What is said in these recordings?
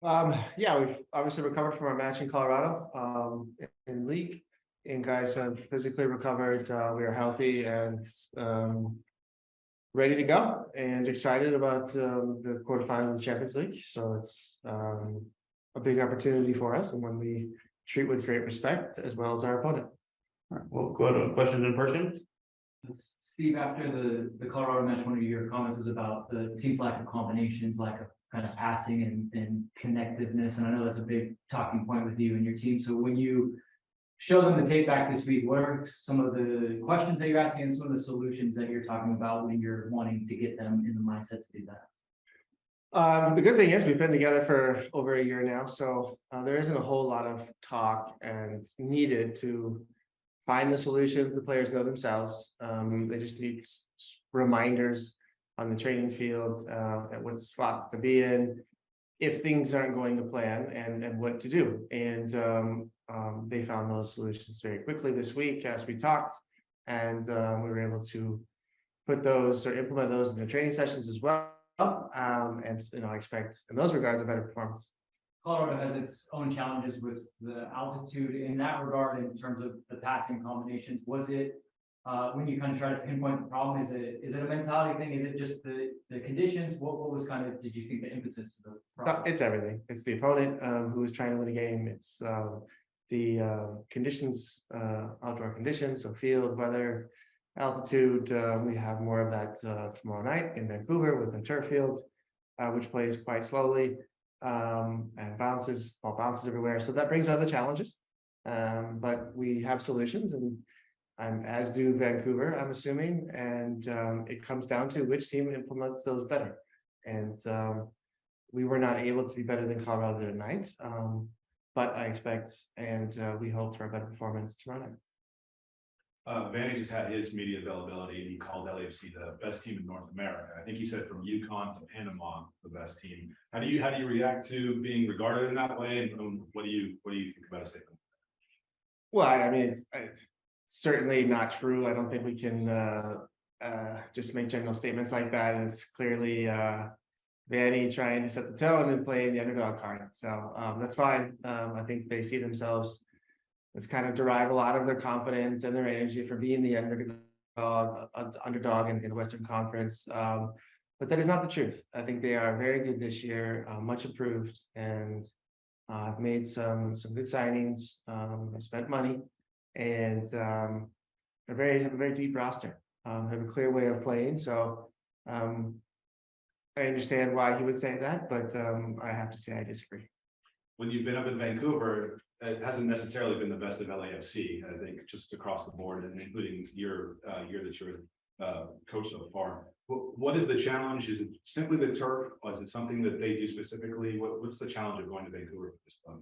Yeah, we've obviously recovered from our match in Colorado in league, and guys have physically recovered. We are healthy and ready to go, and excited about the quarterfinals of the Champions League. So it's a big opportunity for us, and one we treat with great respect, as well as our opponent. All right, we'll go to questions in person. Steve, after the Colorado match, one of your comments was about the team's lack of combinations, lack of kind of passing and connectiveness. And I know that's a big talking point with you and your team. So when you show them the tape back this week, what are some of the questions that you're asking and some of the solutions that you're talking about when you're wanting to get them in the mindset to do that? The good thing is we've been together for over a year now, so there isn't a whole lot of talk and needed to find the solutions. The players know themselves. They just need reminders on the training field at what spots to be in if things aren't going to plan, and what to do. And they found those solutions very quickly this week as we talked, and we were able to put those or implement those in the training sessions as well. And I expect in those regards a better performance. Colorado has its own challenges with the altitude in that regard in terms of the passing combinations. Was it when you kind of try to pinpoint the problem, is it a mentality thing? Is it just the conditions? What was kind of, did you think the impetus of the problem? It's everything. It's the opponent who is trying to win a game. It's the conditions, outdoor conditions, so field, weather, altitude. We have more of that tomorrow night in Vancouver with a turf field, which plays quite slowly and small bounces everywhere. So that brings other challenges, but we have solutions, and as do Vancouver, I'm assuming, and it comes down to which team implements those better. And we were not able to be better than Colorado tonight, but I expect and we hope for a better performance tomorrow night. Vanny just had his media availability, and he called LAFC the best team in North America. I think he said from Yukon to Panama, the best team. How do you react to being regarded in that way? And what do you think about a statement? Well, I mean, it's certainly not true. I don't think we can just make general statements like that. And it's clearly Vanny trying to set the tone and play the underdog card. So that's fine. I think they see themselves. It's kind of derive a lot of their confidence and their energy from being the underdog in the Western Conference. But that is not the truth. I think they are very good this year, much improved, and have made some good signings. Have spent money, and have a very deep roster. Have a clear way of playing. So I understand why he would say that, but I have to say I disagree. When you've been up in Vancouver, it hasn't necessarily been the best of LAFC, I think, just across the board, and including your year that you're coach so far. What is the challenge? Is it simply the turf, or is it something that they do specifically? What's the challenge of going to Vancouver for this club?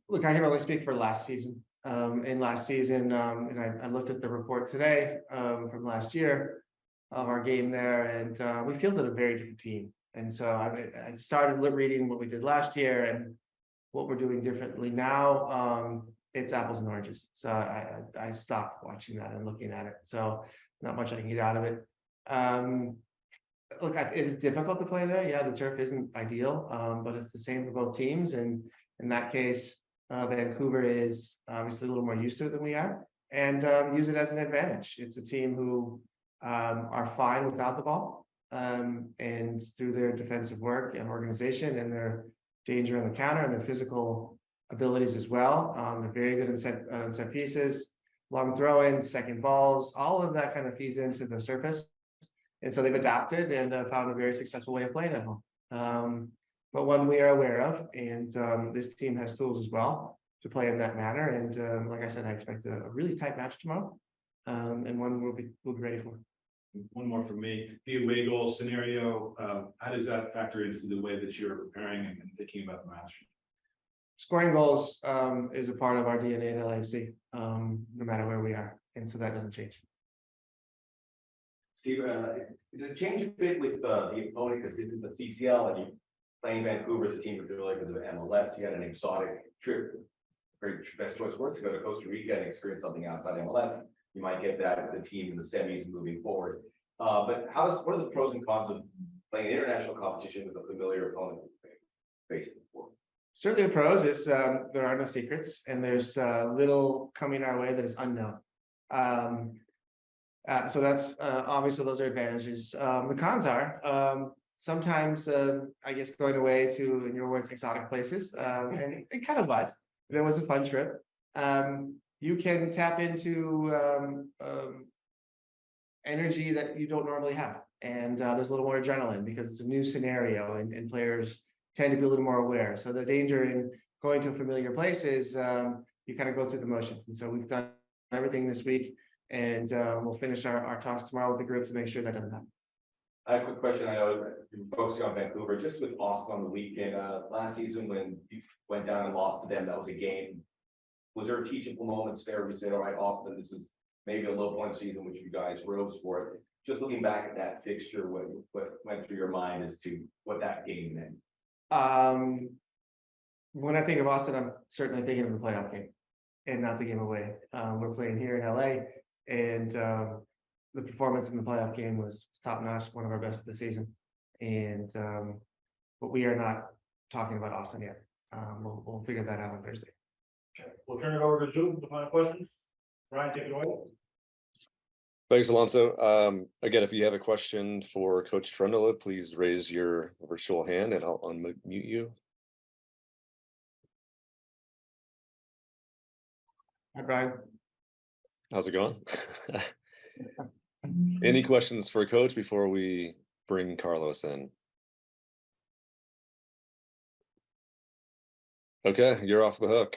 Look, I can only speak for last season. In last season, and I looked at the report today from last year of our game there, and we fielded a very different team. And so I started reading what we did last year and what we're doing differently now. It's apples and oranges. So I stopped watching that and looking at it. So not much I can get out of it. Look, it is difficult to play there. Yeah, the turf isn't ideal, but it's the same for both teams. And in that case, Vancouver is obviously a little more used to it than we are, and use it as an advantage. It's a team who are fine without the ball. And through their defensive work and organization and their danger on the counter and their physical abilities as well. They're very good in set pieces, long throw-ins, second balls, all of that kind of feeds into the surface. And so they've adapted and found a very successful way of playing at home. But one we are aware of, and this team has tools as well to play in that manner. And like I said, I expect a really tight match tomorrow, and one we'll be ready for. One more from me. The away goal scenario, how does that factor into the way that you're preparing and thinking about the match? Scoring goals is a part of our DNA at LAFC, no matter where we are, and so that doesn't change. Steve, does it change a bit with the opponent, because this is the CCL and you playing Vancouver as a team of like because of MLS? You had an exotic trip, very best choice of words, to go to Costa Rica and experience something outside MLS. You might get that with the team in the semis moving forward. But what are the pros and cons of playing an international competition with a familiar opponent? facing before? Certainly the pros is, there are no secrets and there's, little coming our way that is unknown. So that's, obviously those are advantages. The cons are, sometimes, I guess going away to, in your words, exotic places, and it kind of was. It was a fun trip. You can tap into, energy that you don't normally have. And there's a little more adrenaline because it's a new scenario and players tend to be a little more aware. So the danger in going to a familiar place is you kind of go through the motions. And so we've done everything this week and we'll finish our talks tomorrow with the group to make sure that doesn't happen. I have a quick question. I know you're focusing on Vancouver, just with Austin on the weekend, last season when you went down and lost to them, that was a game. Was there teachable moments there where you said, all right, Austin, this is maybe a low point of season, which you guys rose for it? Just looking back at that fixture, what went through your mind as to what that game meant? When I think of Austin, I'm certainly thinking of the playoff game and not the game away. We're playing here in LA and the performance in the playoff game was top notch, one of our best of the season. And but we are not talking about Austin yet. We'll figure that out on Thursday. Okay, we'll turn it over to Zoom for the final questions. Ryan, take it away. Thanks, Alonso. Again, if you have a question for Coach Cherundolo, please raise your virtual hand and I'll unmute you. Hi, Brian. How's it going? Any questions for Coach before we bring Carlos in? Okay, you're off the hook.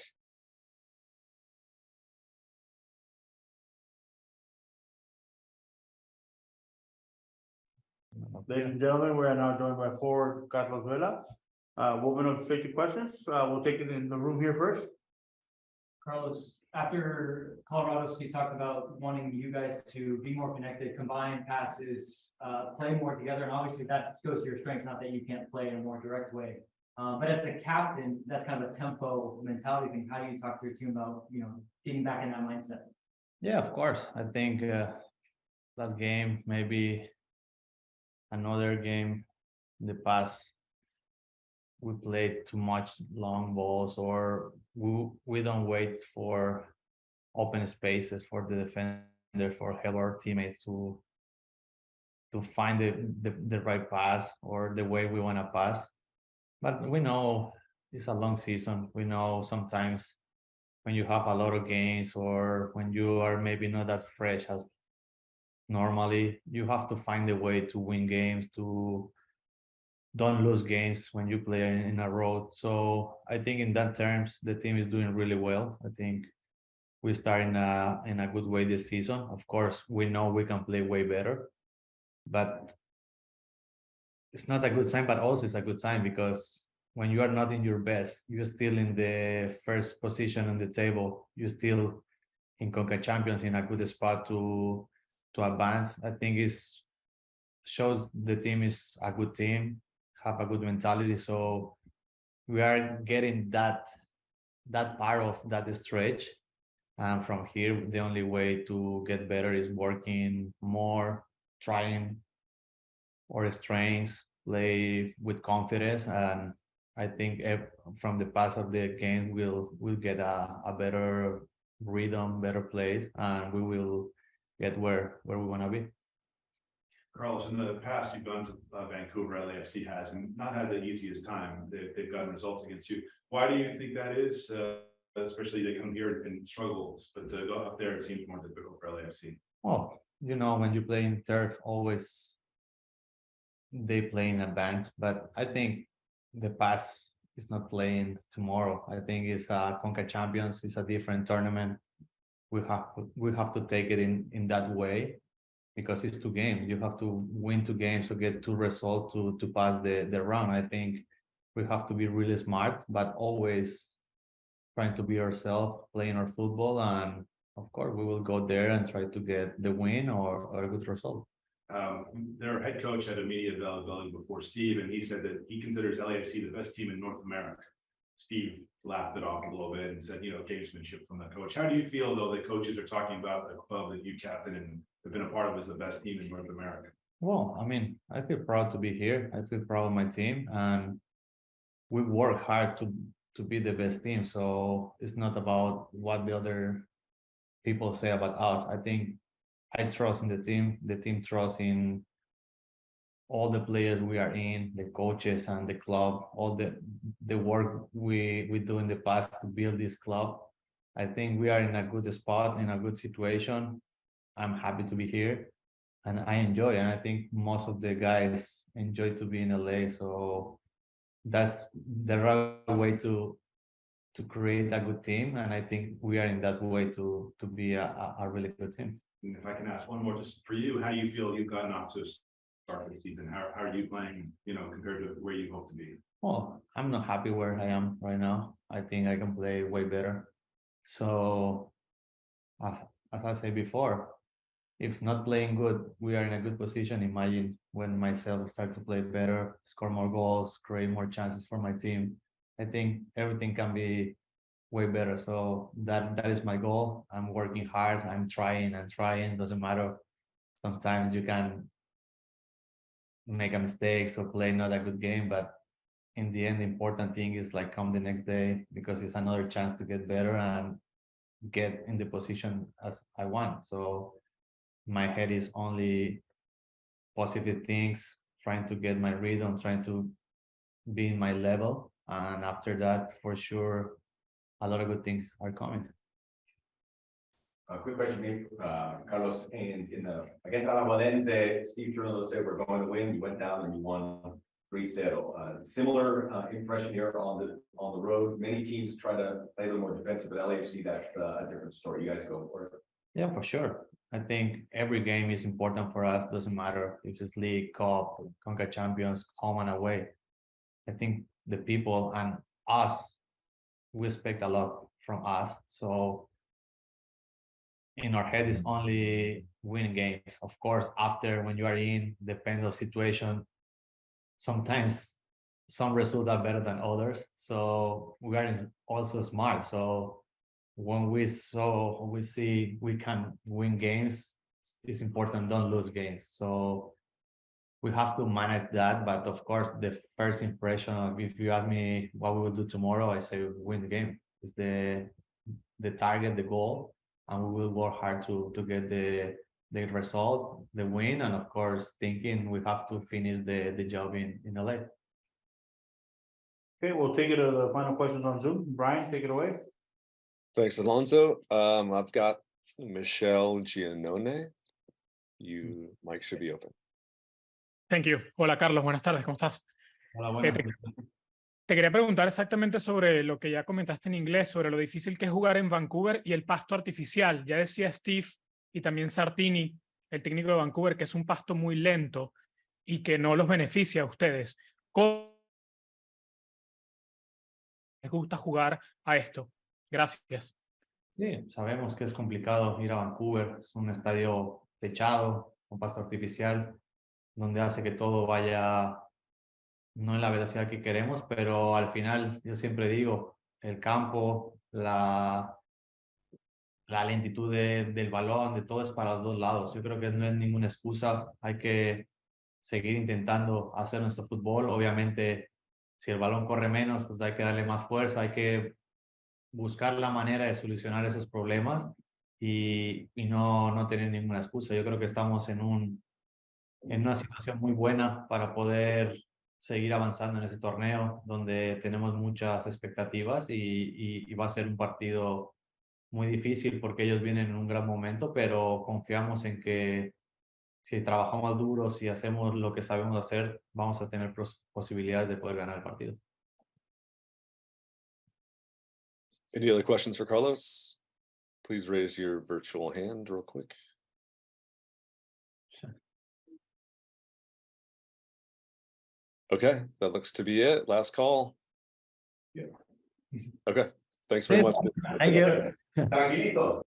Ladies and gentlemen, we are now joined by forward Carlos Vela. Moving on straight to questions. We'll take it in the room here first. Carlos, after Colorado State talked about wanting you guys to be more connected, combine passes, play more together, and obviously that goes to your strength, not that you can't play in a more direct way. But as the captain, that's kind of a tempo mentality thing. How do you talk to your team about, getting back in that mindset? Yeah, of course. I think last game, maybe another game in the past, we played too much long balls or we don't wait for open spaces for the defender for help our teammates to find the right pass or the way we want to pass. But we know it's a long season. We know sometimes when you have a lot of games or when you are maybe not that fresh as normally, you have to find a way to win games, to don't lose games when you play in a row. So I think in that terms, the team is doing really well. I think we start in a good way this season. Of course, we know we can play way better, but it's not a good sign, but also it's a good sign because when you are not in your best, you're still in the first position on the table. You're still in Concachampions in a good spot to advance. I think it shows the team is a good team, have a good mentality. So we are getting that part of that stretch. And from here, the only way to get better is working more, trying our strengths, play with confidence. And I think from the past of the game, we'll get a better rhythm, better plays, and we will get where we want to be. Carlos, in the past, you've gone to Vancouver, LAFC has, and not had the easiest time. They've gotten results against you. Why do you think that is? Especially they come here and struggles, but to go up there, it seems more difficult for LAFC. Well, when you play in turf, always they play in advance, but I think the past is not playing tomorrow. I think it's Concachampions. It's a different tournament. We have to take it in that way because it's 2 games. You have to win 2 games to get 2 results to pass the round. I think we have to be really smart, but always trying to be ourselves, playing our football, and of course we will go there and try to get the win or a good result. Their head coach had a media availability before Steve, and he said that he considers LAFC the best team in North America. Steve laughed it off a little bit and said, gamesmanship from the coach. How do you feel, though, that coaches are talking about the club that you captain and have been a part of as the best team in North America? Well, I feel proud to be here. I feel proud of my team, and we work hard to be the best team. So it's not about what the other people say about us. I think I trust in the team trusts in all the players we are in, the coaches and the club, all the work we do in the past to build this club. I think we are in a good spot, in a good situation. I'm happy to be here and I enjoy, and I think most of the guys enjoy to be in LA. So that's the right way to create a good team. And I think we are in that way to be a really good team. And if I can ask one more, just for you, how do you feel you've gotten off to a start of the season? How are you playing, compared to where you hope to be? Well, I'm not happy where I am right now. I think I can play way better. So as I said before, if not playing good, we are in a good position. Imagine when myself start to play better, score more goals, create more chances for my team. I think everything can be way better. So that is my goal. I'm working hard. I'm trying and trying. Doesn't matter. Sometimes you can make a mistake or play not a good game, but in the end, the important thing is like come the next day, because it's another chance to get better and get in the position as I want. So my head is only positive things, trying to get my rhythm, trying to be in my level. And after that, for sure, a lot of good things are coming. A quick question, maybe, Carlos, and against Alajuelense, Steve Cherundolo said we're going to win. You went down and you won 3-0. Similar impression here on the road. Many teams try to play a little more defensive, but LAFC, that's a different story. You guys go for it. Yeah, for sure. I think every game is important for us. Doesn't matter if it's League, Cup, Concachampions, home and away. I think the people and us, we expect a lot from us. So in our head is only win games. Of course, after when you are in, depends on situation. Sometimes some results are better than others. So we are also smart. So when we see we can win games, it's important don't lose games. So we have to manage that. But of course, the first impression of, if you ask me what we will do tomorrow, I say win the game. It's the target, the goal, and we will work hard to get the result, the win, and of course thinking we have to finish the job in LA. Okay, we'll take it to the final questions on Zoom. Brian, take it away. Thanks, Alonso. I've got Michelle Giannone. Mic should be open. Thank you. Hola, Carlos. Buenas tardes. ¿Cómo estás? Hola, buenas. Te quería preguntar exactamente sobre lo que ya comentaste en inglés, sobre lo difícil que es jugar en Vancouver y el pasto artificial. Ya decía Steve y también Sartini, el técnico de Vancouver, que es un pasto muy lento y que no los beneficia a ustedes. ¿Cómo les gusta jugar a esto? Gracias. Sí, sabemos que es complicado ir a Vancouver. Es un estadio techado, con pasto artificial, donde hace que todo vaya no en la velocidad que queremos, pero al final yo siempre digo, el campo, la lentitud del balón, de todo es para los dos lados. Yo creo que no es ninguna excusa, hay que seguir intentando hacer nuestro fútbol. Obviamente, si el balón corre menos, pues hay que darle más fuerza, hay que buscar la manera de solucionar esos problemas y no tener ninguna excusa. Yo creo que estamos en una situación muy buena para poder seguir avanzando en ese torneo, donde tenemos muchas expectativas y va a ser un partido muy difícil porque ellos vienen en un gran momento, pero confiamos en que si trabajamos duro, si hacemos lo que sabemos hacer, vamos a tener posibilidades de poder ganar el partido. Any other questions for Carlos? Please raise your virtual hand real quick. Sure. Okay, that looks to be it. Last call. Yeah. Okay, thanks very much. Thank you. Tranquilito.